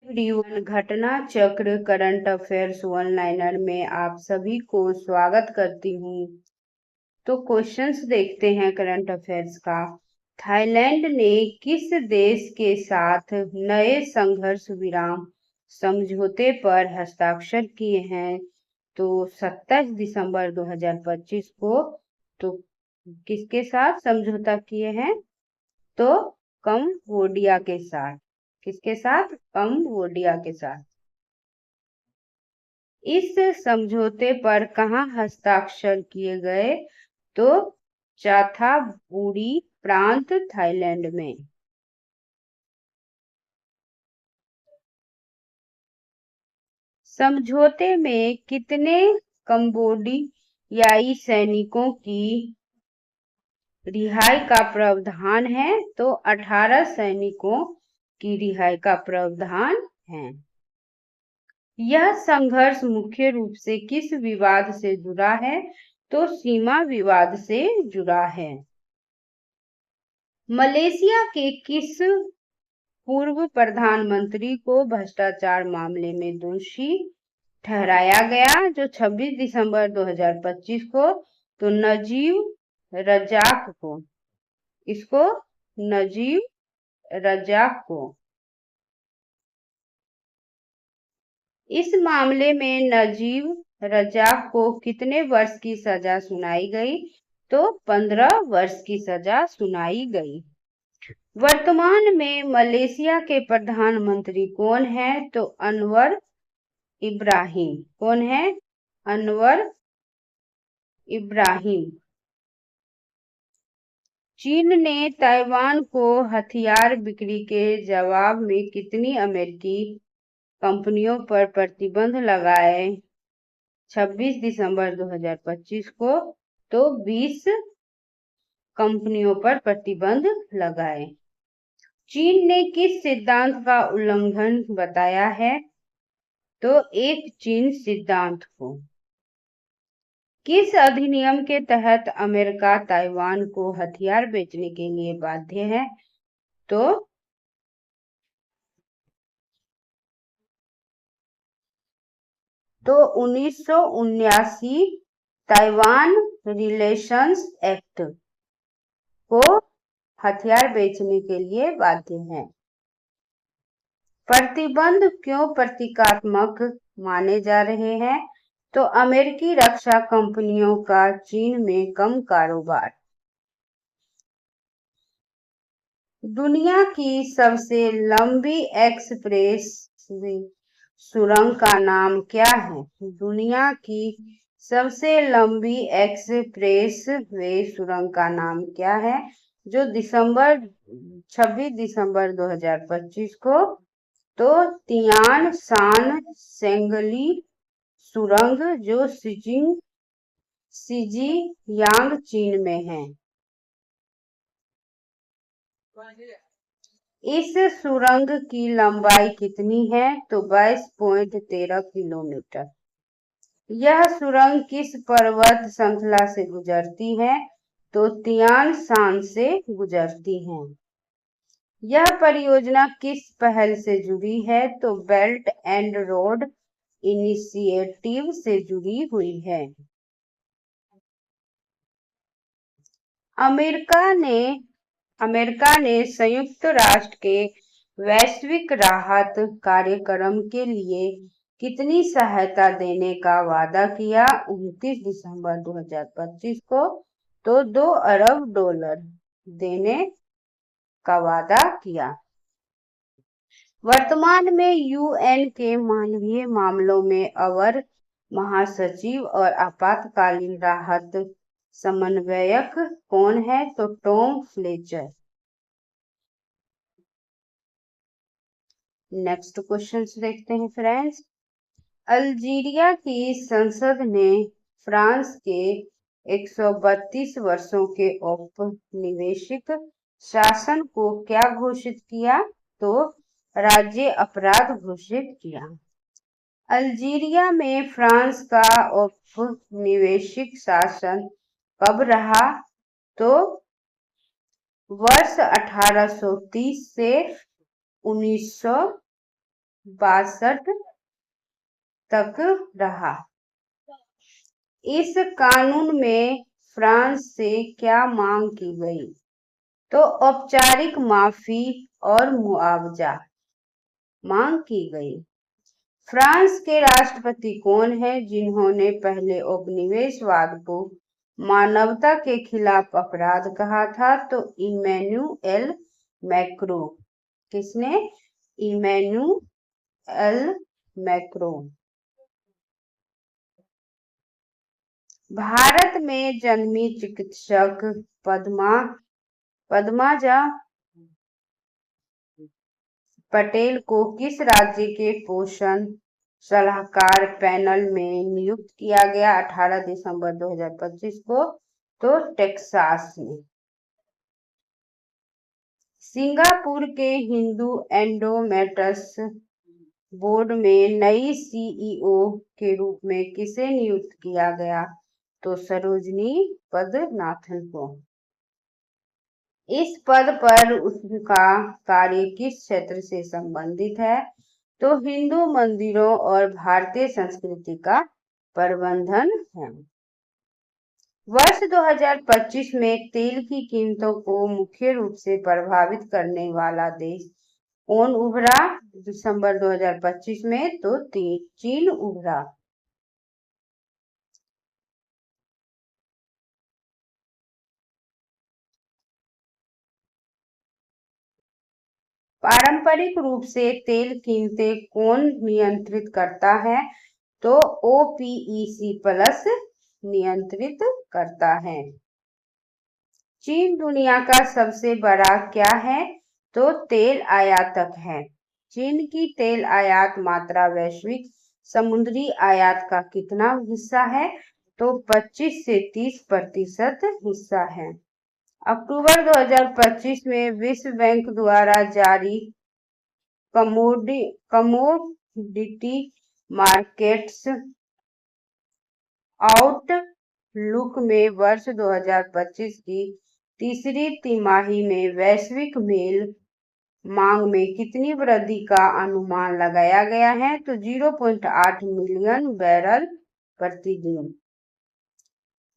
Everyone, घटना चक्र current affairs one liner में आप सभी को स्वागत करती हूँ। तो क्वेश्चंस देखते हैं करंट अफेयर्स का। थाईलैंड ने किस देश के साथ नए संघर्ष विराम समझौते पर हस्ताक्षर किए हैं? तो 27 दिसंबर 2025 को। तो किसके साथ समझौता किए हैं? तो कंबोडिया के साथ। किसके साथ? कंबोडिया के साथ। इस समझौते पर कहाँ हस्ताक्षर किए गए? तो चाथाबूरी प्रांत, थाईलैंड में। समझौते में कितने कंबोडियाई सैनिकों की रिहाई का प्रावधान है? तो 18 सैनिकों की रिहाई का प्रावधान है। यह संघर्ष मुख्य रूप से किस विवाद से जुड़ा है? तो सीमा विवाद से जुड़ा है। मलेशिया के किस पूर्व प्रधानमंत्री को भ्रष्टाचार मामले में दोषी ठहराया गया? जो 26 दिसंबर 2025 को। तो नजीब रजाक को। इसको नजीब रजाक को। इस मामले में नजीब रजाक को कितने वर्ष की सजा सुनाई गई? तो 15 वर्ष की सजा सुनाई गई। वर्तमान में मलेशिया के प्रधानमंत्री कौन है? तो अनवर इब्राहिम। कौन है? अनवर इब्राहिम। चीन ने ताइवान को हथियार बिक्री के जवाब में कितनी अमेरिकी कंपनियों पर प्रतिबंध लगाए? 26 दिसंबर 2025 को। तो 20 कंपनियों पर प्रतिबंध लगाए। चीन ने किस सिद्धांत का उल्लंघन बताया है? तो एक चीन सिद्धांत को। किस अधिनियम के तहत अमेरिका ताइवान को हथियार बेचने के लिए बाध्य है? तो 1979 ताइवान रिलेशंस एक्ट को हथियार बेचने के लिए बाध्य है। प्रतिबंध क्यों प्रतीकात्मक माने जा रहे हैं? तो अमेरिकी रक्षा कंपनियों का चीन में कम कारोबार। दुनिया की सबसे लंबी एक्सप्रेस सुरंग का नाम क्या है? दुनिया की सबसे लंबी एक्सप्रेस वे सुरंग का नाम क्या है? जो 26 दिसंबर 2025 को। तो तियान शान सेंगली सुरंग, जो शिजियांग चीन में है। इस सुरंग की लंबाई कितनी है? तो 22.13 किलोमीटर। यह सुरंग किस पर्वत श्रृंखला से गुजरती है? तो तियान शान से गुजरती है। यह परियोजना किस पहल से जुड़ी है? तो बेल्ट एंड रोड इनिशिएटिव से जुड़ी हुई है। अमेरिका ने संयुक्त राष्ट्र के वैश्विक राहत कार्यक्रम के लिए कितनी सहायता देने का वादा किया? 29 दिसंबर 2025 को। तो $2 अरब देने का वादा किया। वर्तमान में यूएन के मानवीय मामलों में अवर महासचिव और आपातकालीन राहत समन्वयक कौन है? तो टॉम फ्लेचर। नेक्स्ट क्वेश्चन देखते हैं फ्रेंड्स। अल्जीरिया की संसद ने फ्रांस के 132 वर्षों के औपनिवेशिक शासन को क्या घोषित किया? तो राज्य अपराध घोषित किया। अल्जीरिया में फ्रांस का औपनिवेशिक शासन कब रहा? तो वर्ष 1830 से 62 तक रहा। इस कानून में फ्रांस से क्या मांग की गई? तो औपचारिक माफी और मुआवजा मांग की गई। फ्रांस के राष्ट्रपति कौन है जिन्होंने पहले उपनिवेशवाद को मानवता के खिलाफ अपराध कहा था? तो इमैनुएल मैक्रों। किसने? Emmanuel Macron. भारत में जन्मी चिकित्सक पद्माजा पटेल को किस राज्य के पोषण सलाहकार पैनल में नियुक्त किया गया 18 दिसंबर 2025 को? तो टेक्सास में। सिंगापुर के हिंदू एंडोमेट्रस बोर्ड में नई सीईओ के रूप में किसे नियुक्त किया गया? तो सरोजनी पद्मनाभन को। इस पद पर उनका कार्य किस क्षेत्र से संबंधित है? तो हिंदू मंदिरों और भारतीय संस्कृति का प्रबंधन है। वर्ष 2025 में तेल की कीमतों को मुख्य रूप से प्रभावित करने वाला देश कौन उभरा दिसंबर 2025 में? तो चीन उभरा। पारंपरिक रूप से तेल कीमतें कौन नियंत्रित करता है? तो ओपीईसी प्लस नियंत्रित करता है। चीन दुनिया का सबसे बड़ा क्या है? तो तेल आयातक है। चीन की तेल आयात मात्रा वैश्विक समुद्री आयात का कितना हिस्सा है? तो 25 से 30% हिस्सा है। अक्टूबर 2025 में विश्व बैंक द्वारा जारी कमोडिटी मार्केट्स आउटलुक में वर्ष 2025 की तीसरी तिमाही में वैश्विक मांग में कितनी वृद्धि का अनुमान लगाया गया है? तो 0.8 मिलियन बैरल प्रतिदिन।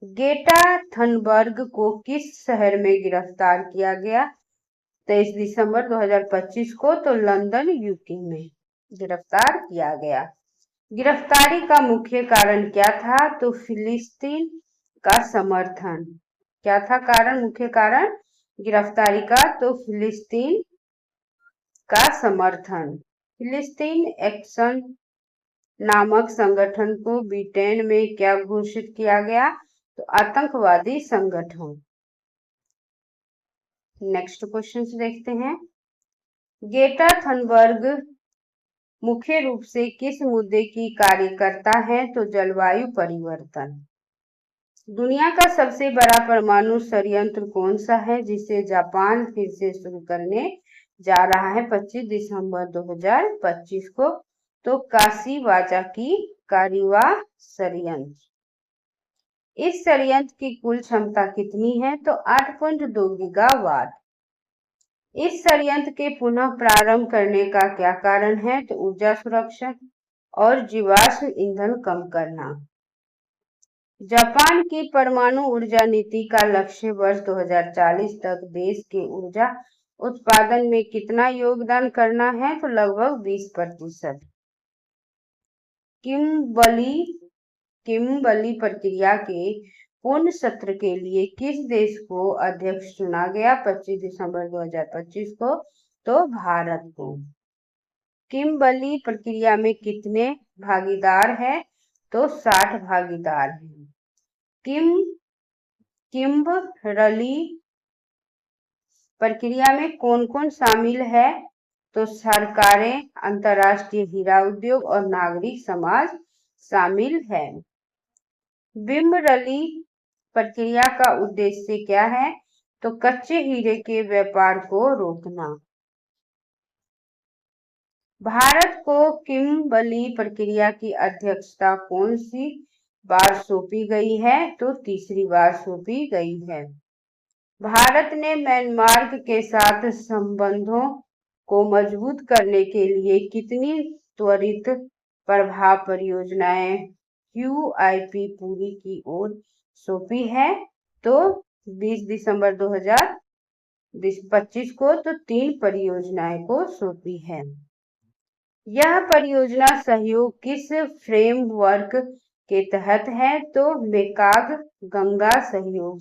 ग्रेटा थनबर्ग को किस शहर में गिरफ्तार किया गया 23 दिसंबर 2025 को? तो लंदन यूके में गिरफ्तार किया गया। गिरफ्तारी का मुख्य कारण क्या था? तो फिलिस्तीन का समर्थन। क्या था कारण? मुख्य कारण गिरफ्तारी का? तो फिलिस्तीन का समर्थन। फिलिस्तीन एक्शन नामक संगठन को ब्रिटेन में क्या घोषित किया गया? तो आतंकवादी संगठन। नेक्स्ट क्वेश्चन देखते हैं। ग्रेटा थनबर्ग मुख्य रूप से किस मुद्दे की कार्य करता है? तो जलवायु परिवर्तन। दुनिया का सबसे बड़ा परमाणु संयंत्र कौन सा है जिसे जापान फिर से शुरू करने जा रहा है 25 दिसंबर 2025 को? तो काशीवाजा कारिवा संयंत्र। इस संयंत्र की कुल क्षमता कितनी है? तो 8.2 गीगावाट। इस संयंत्र के पुनः प्रारंभ करने का क्या कारण है? तो ऊर्जा सुरक्षा और जीवाश्म ईंधन कम करना। जापान की परमाणु ऊर्जा नीति का लक्ष्य वर्ष 2040 तक देश के ऊर्जा उत्पादन में कितना योगदान करना है? तो लगभग 20%। किम्बली प्रक्रिया के पूर्ण सत्र के लिए किस देश को अध्यक्ष चुना गया 25 दिसंबर 2025 को? तो भारत को। किम्बली प्रक्रिया में कितने भागीदार हैं? तो 60 भागीदार हैं। किम्बरली प्रक्रिया में कौन कौन शामिल है? तो सरकारें, अंतर्राष्ट्रीय हीरा उद्योग और नागरिक समाज शामिल है। किम्बरली प्रक्रिया का उद्देश्य क्या है? तो कच्चे हीरे के व्यापार को रोकना। भारत को किम्बरली प्रक्रिया की अध्यक्षता कौन सी बार सौंपी गई है? तो तीसरी बार सौंपी गई है। भारत ने म्यांमार के साथ संबंधों को मजबूत करने के लिए कितनी त्वरित प्रभाव परियोजनाएं QIP पूरी की ओर सौंपी है? तो 20 दिसंबर 2025 को तो 3 परियोजनाएं को सौंपी है। यह परियोजना सहयोग किस फ्रेमवर्क के तहत है? तो मेकांग गंगा सहयोग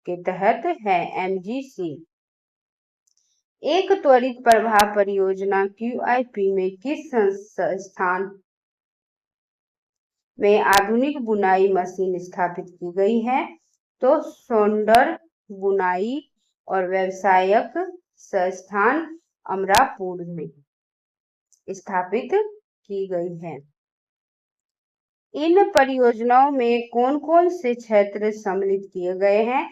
के तहत है, MGC। एक त्वरित प्रभाव परियोजना QIP में किस संस्थान में आधुनिक बुनाई मशीन स्थापित की गई है? तो सोंडर बुनाई और व्यवसायिक संस्थान अमरापुर में स्थापित की गई है। इन परियोजनाओं में कौन कौन से क्षेत्र सम्मिलित किए गए हैं?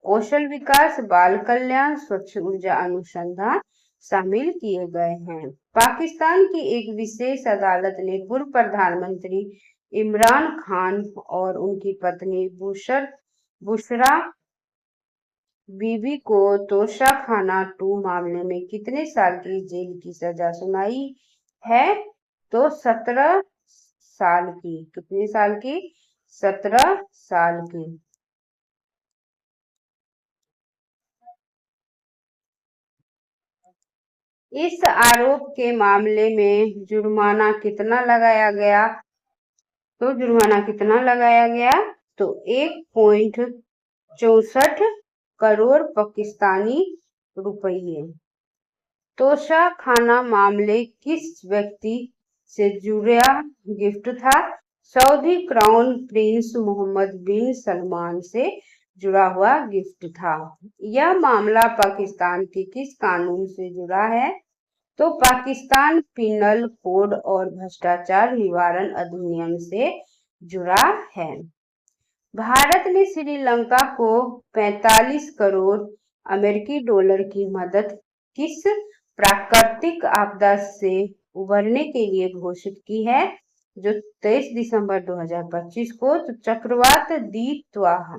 कौशल विकास, बाल कल्याण, स्वच्छ ऊर्जा अनुसंधान शामिल किए गए हैं। पाकिस्तान की एक विशेष अदालत ने पूर्व प्रधानमंत्री इमरान खान और उनकी पत्नी बुशरा बीबी को तोशाखाना 2 मामले में कितने साल की जेल की सजा सुनाई है? तो 17 साल की। कितने साल की? 17 साल की। इस आरोप के मामले में जुर्माना कितना लगाया गया? तो जुर्माना कितना लगाया गया? तो 1.64 करोड़ पाकिस्तानी रुपये। तोशाखाना मामले किस व्यक्ति से जुड़ा गिफ्ट था? सऊदी क्राउन प्रिंस मोहम्मद बिन सलमान से जुड़ा हुआ गिफ्ट था। यह मामला पाकिस्तान के किस कानून से जुड़ा है? तो पाकिस्तान पिनल कोड और भ्रष्टाचार निवारण अधिनियम से जुड़ा है। भारत ने श्रीलंका को 45 करोड़ अमेरिकी डॉलर की मदद किस प्राकृतिक आपदा से उबरने के लिए घोषित की है? जो 23 दिसंबर 2025 को तो चक्रवात दितवा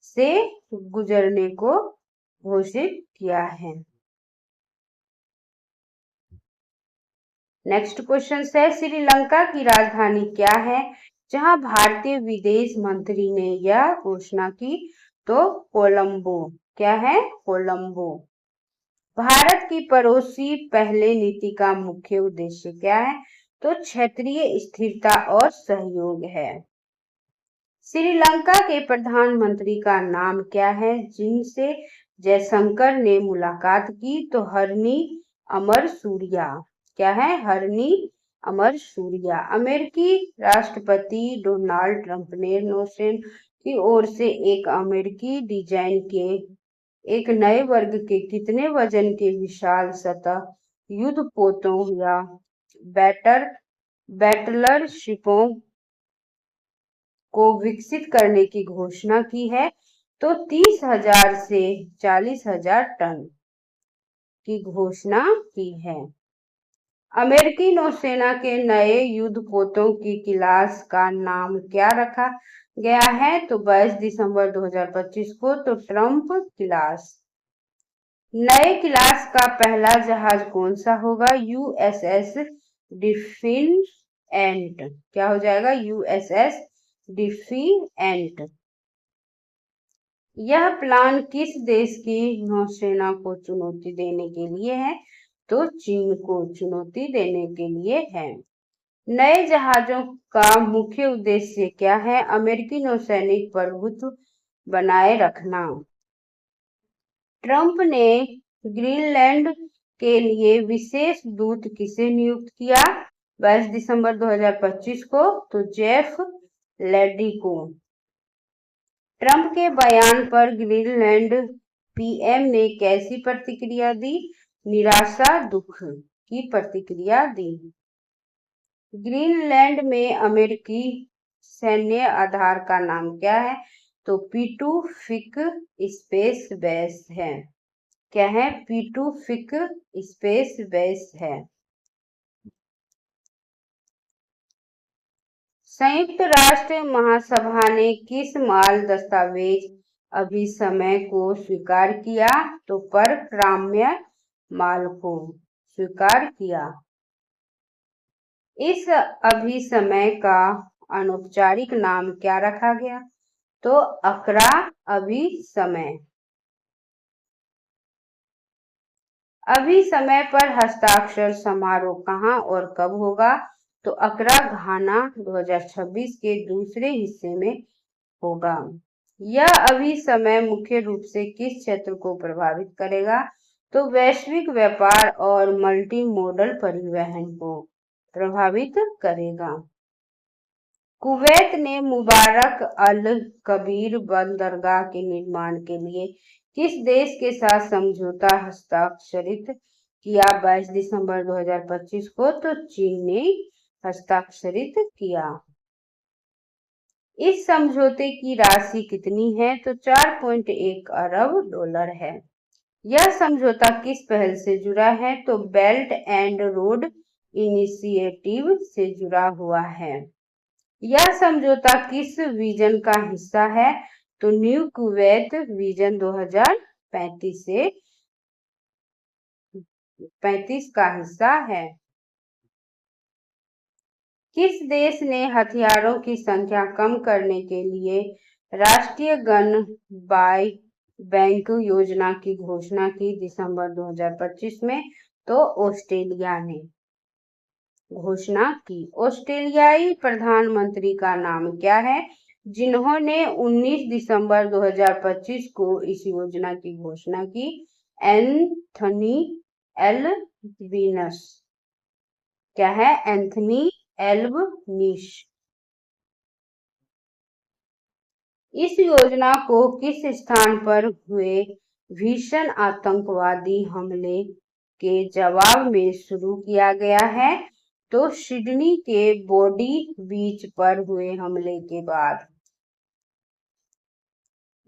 से गुजरने को घोषित किया है। नेक्स्ट क्वेश्चन है, श्रीलंका की राजधानी क्या है? जहां भारतीय विदेश मंत्री ने यह घोषणा की? तो कोलंबो। क्या है? कोलंबो। भारत की पड़ोसी पहले नीति का मुख्य उद्देश्य क्या है? तो क्षेत्रीय स्थिरता और सहयोग है। श्रीलंका के प्रधानमंत्री का नाम क्या है जिनसे जयशंकर ने मुलाकात की? तो हरनी अमरसूरिया। क्या है? हरनी अमरसूरिया। अमेरिकी राष्ट्रपति डोनाल्ड ट्रंप ने नौसेना की ओर से एक अमेरिकी डिजाइन के एक नए वर्ग के कितने वजन के विशाल सतह युद्धपोतों या बैटलर शिपों को विकसित करने की घोषणा की है? तो 30,000 से 40,000 टन की घोषणा की है। अमेरिकी नौसेना के नए युद्धपोतों की क्लास का नाम क्या रखा गया है? तो 22 दिसंबर 2025 को तो ट्रंप क्लास। नए क्लास का पहला जहाज कौन सा होगा? USS डिफिएंट। क्या हो जाएगा? USS डिफिएंट। यह प्लान किस देश की नौसेना को चुनौती देने के लिए है? तो चीन को चुनौती देने के लिए है। नए जहाजों का मुख्य उद्देश्य क्या है? अमेरिकी नौसैनिक प्रभुत्व बनाए रखना। ट्रंप ने ग्रीनलैंड के लिए विशेष दूत किसे नियुक्त किया? 22 दिसंबर 2025 को तो जेफ लेडी को। ट्रंप के बयान पर ग्रीनलैंड PM ने कैसी प्रतिक्रिया दी? निराशा, दुख की प्रतिक्रिया दी। ग्रीनलैंड में अमेरिकी सैन्य आधार का नाम क्या है? तो पीटूफिक स्पेस बेस है। क्या है? पीटूफिक स्पेस बेस है। संयुक्त राष्ट्र महासभा ने किस माल दस्तावेज अभिसमय को स्वीकार किया? तो परक्राम्य माल को स्वीकार किया। इस अभिसमय का अनौपचारिक नाम क्या रखा गया? तो अकरा अभिसमय। अभिसमय पर हस्ताक्षर समारोह कहाँ और कब होगा? तो अकरा घाना 2026 के दूसरे हिस्से में होगा। यह अभिसमय मुख्य रूप से किस क्षेत्र को प्रभावित करेगा? तो वैश्विक व्यापार और मल्टी मोडल परिवहन को प्रभावित करेगा। कुवैत ने मुबारक अल कबीर बंदरगाह के निर्माण के लिए किस देश के साथ समझौता हस्ताक्षरित किया 22 दिसंबर 2025 को? तो चीन ने हस्ताक्षरित किया। इस समझौते की राशि कितनी है? तो 4.1 अरब डॉलर है। यह समझौता किस पहल से जुड़ा है? तो बेल्ट एंड रोड इनिशिएटिव से जुड़ा हुआ है। यह समझौता किस विजन का हिस्सा है? तो न्यू कुवैत विजन 2035 से 35 का हिस्सा है। किस देश ने हथियारों की संख्या कम करने के लिए राष्ट्रीय गन बाय बैंक योजना की घोषणा की दिसंबर 2025 में? तो ऑस्ट्रेलिया ने घोषणा की। ऑस्ट्रेलियाई प्रधानमंत्री का नाम क्या है जिन्होंने 19 दिसंबर 2025 को इस योजना की घोषणा की? Anthony Albanese. क्या है? Anthony Albanese. इस योजना को किस स्थान पर हुए भीषण आतंकवादी हमले के जवाब में शुरू किया गया है? तो सिडनी के बॉडी बीच पर हुए हमले के बाद।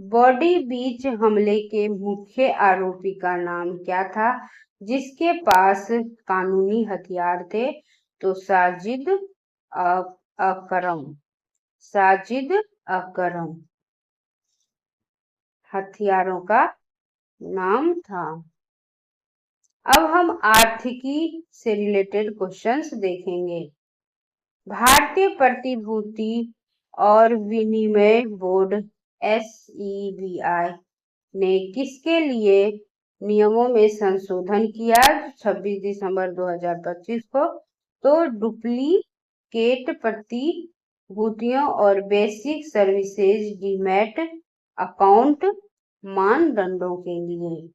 बॉडी बीच हमले के मुख्य आरोपी का नाम क्या था जिसके पास कानूनी हथियार थे? तो साजिद अकरम। साजिद अकरम हथियारों का नाम था। अब हम आर्थिकी से रिलेटेड क्वेश्चंस देखेंगे। भारतीय प्रतिभूति और विनिमय बोर्ड SEBI ने किसके लिए नियमों में संशोधन किया 26 दिसंबर 2025 को? तो डुप्लीकेट प्रतिभूतियों और बेसिक सर्विसेज डीमैट अकाउंट मानदंडों के लिए।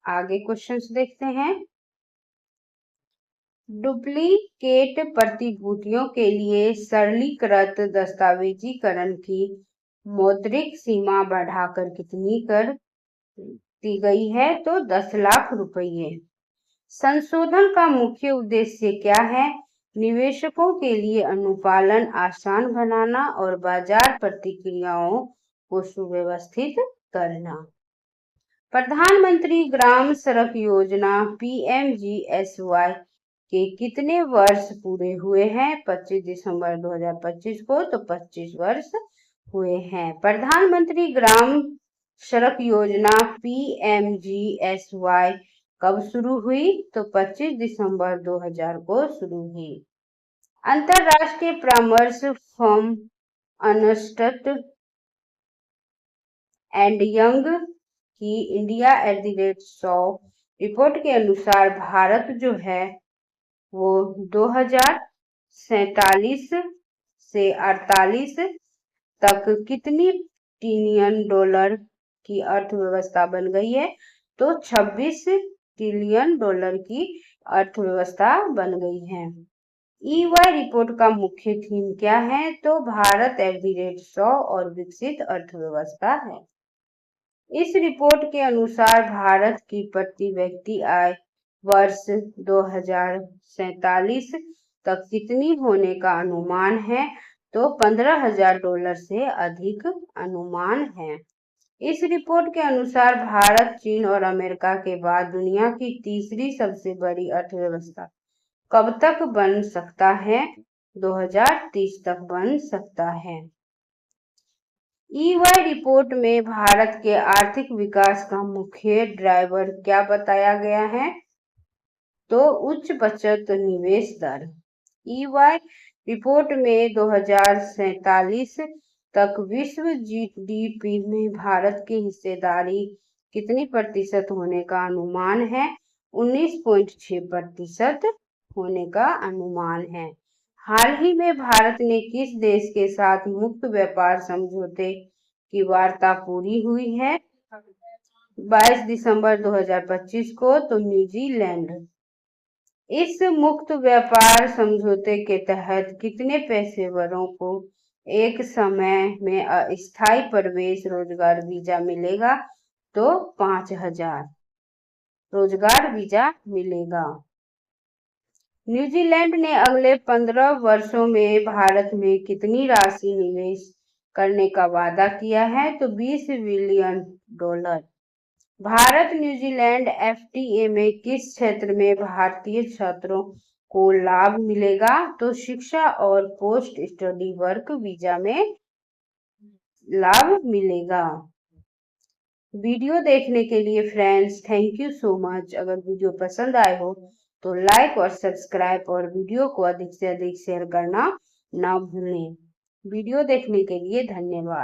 आगे क्वेश्चंस देखते हैं। डुप्लीकेट प्रतिभूतियों के लिए सरलीकृत दस्तावेजीकरण की मौद्रिक सीमा बढ़ाकर कितनी कर दी गई है? तो 10 लाख रुपये। संशोधन का मुख्य उद्देश्य क्या है? निवेशकों के लिए अनुपालन आसान बनाना और बाजार प्रक्रियाओं को सुव्यवस्थित करना। प्रधानमंत्री ग्राम सड़क योजना PMGSY के कितने वर्ष पूरे हुए हैं 25 दिसंबर 2025 को? तो 25 वर्ष हुए हैं। प्रधानमंत्री ग्राम सड़क योजना PMGSY कब शुरू हुई? तो 25 दिसंबर 2000 को शुरू हुई। अंतरराष्ट्रीय परामर्श फर्म अर्नेस्ट एंड यंग की India@100 रिपोर्ट के अनुसार भारत जो है वो 2047 से 48 तक कितनी ट्रिलियन डॉलर की अर्थव्यवस्था बन गई है? तो 26 ट्रिलियन डॉलर की अर्थव्यवस्था बन गई है। EY रिपोर्ट का मुख्य थीम क्या है? तो भारत @100 और विकसित अर्थव्यवस्था है। इस रिपोर्ट के अनुसार भारत की प्रति व्यक्ति आय वर्ष 2047 तक कितनी होने का अनुमान है? तो $15,000 से अधिक अनुमान है। इस रिपोर्ट के अनुसार भारत चीन और अमेरिका के बाद दुनिया की तीसरी सबसे बड़ी अर्थव्यवस्था कब तक बन सकता है? 2030 तक बन सकता है। EY रिपोर्ट में भारत के आर्थिक विकास का मुख्य ड्राइवर क्या बताया गया है? तो उच्च बचत निवेश दर। EY रिपोर्ट में 2047 तक विश्व GDP में भारत की हिस्सेदारी कितनी प्रतिशत होने का अनुमान है? 19.6% होने का अनुमान है। हाल ही में भारत ने किस देश के साथ मुक्त व्यापार समझौते की वार्ता पूरी हुई है? 22 दिसंबर 2025 को तो न्यूजीलैंड। इस मुक्त व्यापार समझौते के तहत कितने पेशेवरों को एक समय में अस्थायी प्रवेश रोजगार वीजा मिलेगा? तो 5000 रोजगार वीजा मिलेगा। न्यूजीलैंड ने अगले 15 वर्षों में भारत में कितनी राशि निवेश करने का वादा किया है? तो $20 बिलियन। भारत न्यूजीलैंड FTA में किस क्षेत्र में भारतीय छात्रों को लाभ मिलेगा? तो शिक्षा और पोस्ट स्टडी वर्क वीजा में लाभ मिलेगा। वीडियो देखने के लिए friends thank you so much. अगर वीडियो पसंद आए हो तो लाइक और सब्सक्राइब और वीडियो को अधिक से अधिक शेयर करना ना भूलें। वीडियो देखने के लिए धन्यवाद।